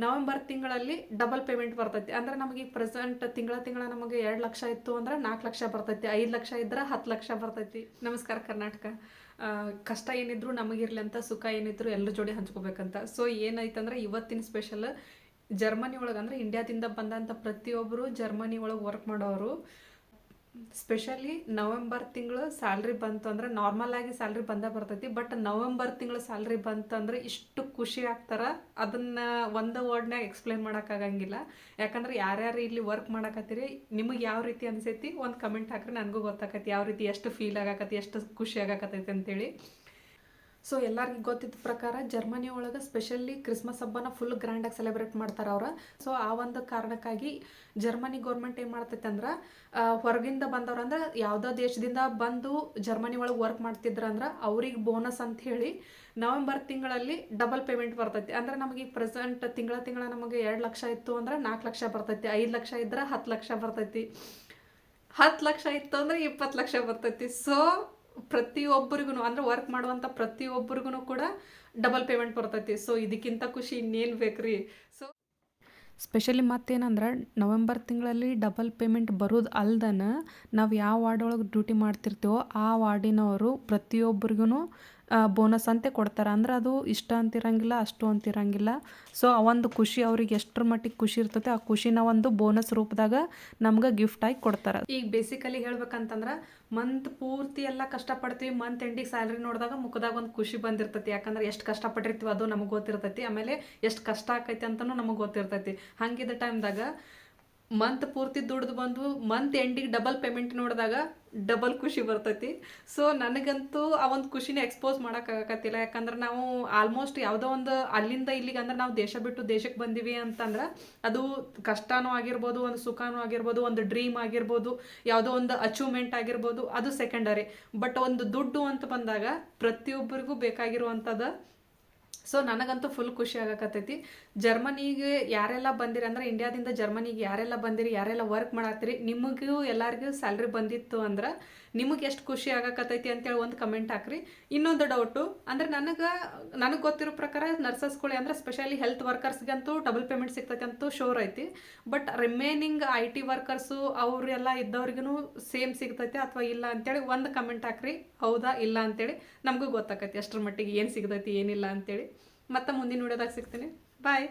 November ತಿಂಗಳಲ್ಲಿ double payment ಬರ್ತೈತಿ. ಅಂದ್ರೆ ನಮಗೆ ಈಗ ಪ್ರೆಸೆಂಟ್ ತಿಂಗಳ ನಮಗೆ 2 ಲಕ್ಷ ಇತ್ತು ಅಂದ್ರೆ 4 ಲಕ್ಷ ಬರ್ತೈತಿ, 5 ಲಕ್ಷ ಇದ್ರೆ 10 ಲಕ್ಷ ಬರ್ತೈತಿ. ನಮಸ್ಕಾರ ಕರ್ನಾಟಕ. ಕಷ್ಟ ಏನಿದ್ರು ನಮಗಿರ್ಲಿ ಅಂತ, ಸುಖ ಏನಿದ್ರು ಎಲ್ಲರ ಜೋಡಿ ಹಂಚ್ಕೋಬೇಕಂತ. ಸೊ ಏನಾಯ್ತಂದ್ರೆ ಇವತ್ತಿನ ಸ್ಪೆಷಲ್ ಜರ್ಮನಿ ಒಳಗೆ, ಅಂದ್ರೆ ಇಂಡಿಯಾದಿಂದ ಬಂದಂಥ ಪ್ರತಿಯೊಬ್ಬರು ಜರ್ಮನಿ ಒಳಗೆ ವರ್ಕ್ ಮಾಡೋರು ಸ್ಪೆಷಲಿ ನವೆಂಬರ್ ತಿಂಗಳು ಸ್ಯಾಲ್ರಿ ಬಂತು ಅಂದ್ರೆ, ನಾರ್ಮಲ್ ಆಗಿ ಸ್ಯಾಲ್ರಿ ಬರ್ತೈತಿ, ಬಟ್ ನವೆಂಬರ್ ತಿಂಗಳು ಸ್ಯಾಲ್ರಿ ಬಂತು ಅಂದ್ರೆ ಇಷ್ಟು ಖುಷಿ ಆಗ್ತಾರ, ಅದನ್ನ ಒಂದು ವರ್ಡ್ನಾಗ ಎಕ್ಸ್ಪ್ಲೇನ್ ಮಾಡೋಕ್ಕಾಗಂಗಿಲ್ಲ. ಯಾಕಂದ್ರೆ ಯಾರ್ಯಾರು ಇಲ್ಲಿ ವರ್ಕ್ ಮಾಡಕತ್ತೀರಿ ನಿಮಗೆ ಯಾವ ರೀತಿ ಅನ್ಸೈತಿ ಒಂದು ಕಮೆಂಟ್ ಹಾಕ್ರಿ, ನನಗೂ ಗೊತ್ತಾಕೈತಿ ಯಾವ ರೀತಿ ಎಷ್ಟು ಫೀಲ್ ಆಗಾಕತಿ, ಎಷ್ಟು ಖುಷಿ ಆಗಾಕತೈತಿ ಅಂತೇಳಿ. ಸೊ ಎಲ್ಲರಿಗೂ ಗೊತ್ತಿದ್ದ ಪ್ರಕಾರ ಜರ್ಮನಿ ಒಳಗೆ ಸ್ಪೆಷಲಿ ಕ್ರಿಸ್ಮಸ್ ಹಬ್ಬನ ಫುಲ್ ಗ್ರ್ಯಾಂಡಾಗಿ ಸೆಲೆಬ್ರೇಟ್ ಮಾಡ್ತಾರೆ ಅವ್ರು. ಸೊ ಆ ಒಂದು ಕಾರಣಕ್ಕಾಗಿ ಜರ್ಮನಿ ಗೌರ್ಮೆಂಟ್ ಏನು ಮಾಡ್ತೈತೆ ಅಂದ್ರೆ, ಹೊರಗಿಂದ ಬಂದವ್ರು ಅಂದ್ರೆ ಯಾವುದೋ ದೇಶದಿಂದ ಬಂದು ಜರ್ಮನಿ ಒಳಗೆ ವರ್ಕ್ ಮಾಡ್ತಿದ್ರಂದ್ರೆ ಅವ್ರಿಗೆ ಬೋನಸ್ ಅಂತ ಹೇಳಿ ನವೆಂಬರ್ ತಿಂಗಳಲ್ಲಿ ಡಬಲ್ ಪೇಮೆಂಟ್ ಬರ್ತೈತಿ. ಅಂದ್ರೆ ನಮಗೆ ಈಗ ಪ್ರೆಸೆಂಟ್ ತಿಂಗಳ ನಮಗೆ 2 ಲಕ್ಷ ಇತ್ತು ಅಂದ್ರೆ 4 ಲಕ್ಷ ಬರ್ತೈತಿ, 5 ಲಕ್ಷ ಇದ್ರೆ 10 ಲಕ್ಷ ಬರ್ತೈತಿ, 10 ಲಕ್ಷ ಇತ್ತು ಅಂದ್ರೆ 20 ಲಕ್ಷ ಬರ್ತೈತಿ. ಸೊ ಪ್ರತಿಯೊಬ್ಬರಿಗೂ ಅಂದ್ರೆ ವರ್ಕ್ ಮಾಡುವಂಥ ಪ್ರತಿಯೊಬ್ಬರಿಗೂ ಕೂಡ ಡಬಲ್ ಪೇಮೆಂಟ್ ಬರ್ತೈತಿ. ಸೊ ಇದಕ್ಕಿಂತ ಖುಷಿ ಇನ್ನೇನು ಬೇಕ್ರಿ. ಸೊ ಸ್ಪೆಷಲಿ ಮತ್ತೇನಂದ್ರೆ ನವೆಂಬರ್ ತಿಂಗಳಲ್ಲಿ ಡಬಲ್ ಪೇಮೆಂಟ್ ಬರೋದು ಅಲ್ದನ ನಾವು ಯಾವ ವಾರ್ಡ್ ಒಳಗೆ ಡ್ಯೂಟಿ ಮಾಡ್ತಿರ್ತೀವೋ ಆ ವಾರ್ಡಿನವರು ಪ್ರತಿಯೊಬ್ಬರಿಗೂ ಬೋನಸ್ ಅಂತೆ ಕೊಡ್ತಾರೆ. ಅಂದ್ರೆ ಅದು ಇಷ್ಟ ಅಂತಿರಂಗಿಲ್ಲ, ಅಷ್ಟು ಅಂತಿರಂಗಿಲ್ಲ. ಸೊ ಆ ಒಂದು ಖುಷಿ ಅವ್ರಿಗೆ ಎಷ್ಟರ ಮಟ್ಟಿಗೆ ಖುಷಿ ಇರ್ತೈತೆ ಆ ಖುಷಿನ ಒಂದು ಬೋನಸ್ ರೂಪದಾಗ ನಮ್ಗೆ ಗಿಫ್ಟ್ ಆಗಿ ಕೊಡ್ತಾರೆ. ಈಗ ಬೇಸಿಕಲಿ ಹೇಳ್ಬೇಕಂತಂದ್ರೆ ಮಂತ್ ಪೂರ್ತಿ ಎಲ್ಲ ಕಷ್ಟಪಡ್ತೀವಿ, ಮಂತ್ ಎಂಡಿಗೆ ಸ್ಯಾಲ್ರಿ ನೋಡಿದಾಗ ಮುಖದಾಗ ಒಂದು ಖುಷಿ ಬಂದಿರ್ತೈತಿ. ಯಾಕಂದ್ರೆ ಎಷ್ಟು ಕಷ್ಟಪಟ್ಟಿರ್ತೀವಿ ಅದು ನಮಗೆ ಗೊತ್ತಿರ್ತೈತಿ, ಆಮೇಲೆ ಎಷ್ಟು ಕಷ್ಟ ಆಕೈತಿ ಅಂತಲೂ ನಮಗೆ ಗೊತ್ತಿರ್ತೈತಿ. ಹಂಗಿದ್ದ ಟೈಮ್ದಾಗ ಮಂತ್ ಪೂರ್ತಿ ದುಡ್ದು ಬಂದು ಮಂತ್ ಎಂಡಿಗೆ ಡಬಲ್ ಪೇಮೆಂಟ್ ನೋಡಿದಾಗ ಡಬಲ್ ಖುಷಿ ಬರ್ತೈತಿ. ಸೊ ನನಗಂತೂ ಆ ಒಂದು ಖುಷಿನ ಎಕ್ಸ್ಪೋಸ್ ಮಾಡೋಕ್ಕಾಗತ್ತಿಲ್ಲ. ಯಾಕಂದ್ರೆ ನಾವು ಆಲ್ಮೋಸ್ಟ್ ಯಾವುದೋ ಒಂದು ಅಲ್ಲಿಂದ ಇಲ್ಲಿಗೆ ಅಂದ್ರೆ ನಾವು ದೇಶ ಬಿಟ್ಟು ದೇಶಕ್ಕೆ ಬಂದೀವಿ ಅಂತಂದ್ರೆ ಅದು ಕಷ್ಟನೂ ಆಗಿರ್ಬೋದು, ಒಂದು ಸುಖನೂ ಆಗಿರ್ಬೋದು, ಒಂದು ಡ್ರೀಮ್ ಆಗಿರ್ಬೋದು, ಯಾವುದೋ ಒಂದು ಅಚೀವ್ಮೆಂಟ್ ಆಗಿರ್ಬೋದು, ಅದು ಸೆಕೆಂಡರಿ. ಬಟ್ ಒಂದು ದುಡ್ಡು ಅಂತ ಬಂದಾಗ ಪ್ರತಿಯೊಬ್ಬರಿಗೂ ಬೇಕಾಗಿರುವಂಥದ್ದು. ಸೊ ನನಗಂತೂ ಫುಲ್ ಖುಷಿ ಆಗಕತ್ತೈತಿ. ಜರ್ಮನಿಗೆ ಯಾರೆಲ್ಲ ಬಂದಿರಿ ಅಂದ್ರೆ, ಇಂಡಿಯಾದಿಂದ ಜರ್ಮನಿಗೆ ಯಾರೆಲ್ಲ ಬಂದಿರಿ, ಯಾರೆಲ್ಲ ವರ್ಕ್ ಮಾಡತ್ತೀರಿ, ನಿಮಗೂ ಎಲ್ಲರಿಗೂ ಸ್ಯಾಲ್ರಿ ಬಂದಿತ್ತು ಅಂದ್ರೆ ನಿಮಗೆ ಎಷ್ಟು ಖುಷಿ ಆಗಕತ್ತೈತಿ ಅಂತೇಳಿ ಒಂದು ಕಮೆಂಟ್ ಹಾಕ್ರಿ. ಇನ್ನೊಂದು ಡೌಟು ಅಂದ್ರೆ, ನನಗೆ ಗೊತ್ತಿರೋ ಪ್ರಕಾರ ನರ್ಸಸ್ಗಳು ಅಂದ್ರೆ ಸ್ಪೆಷಲಿ ಹೆಲ್ತ್ ವರ್ಕರ್ಸ್ಗಂತೂ ಡಬಲ್ ಪೇಮೆಂಟ್ ಸಿಗ್ತೈತಿ ಅಂತೂ ಶೋರ್ ಐತಿ. ಬಟ್ ರಿಮೈನಿಂಗ್ IT ವರ್ಕರ್ಸು ಅವರೆಲ್ಲ ಇದ್ದವ್ರಿಗೂ ಸೇಮ್ ಸಿಗ್ತೈತೆ ಅಥವಾ ಇಲ್ಲ ಅಂತೇಳಿ ಒಂದು ಕಮೆಂಟ್ ಹಾಕ್ರಿ, ಹೌದಾ ಇಲ್ಲ ಅಂತೇಳಿ. ನಮಗೂ ಗೊತ್ತಾಕೈತಿ ಅಷ್ಟರ ಮಟ್ಟಿಗೆ ಏನು ಸಿಗ್ತೈತಿ ಏನಿಲ್ಲ ಅಂತೇಳಿ. ಮತ್ತೆ ಮುಂದಿನ ವಿಡಿಯೋದಾಗ ಸಿಗ್ತೀನಿ. ಬಾಯ್.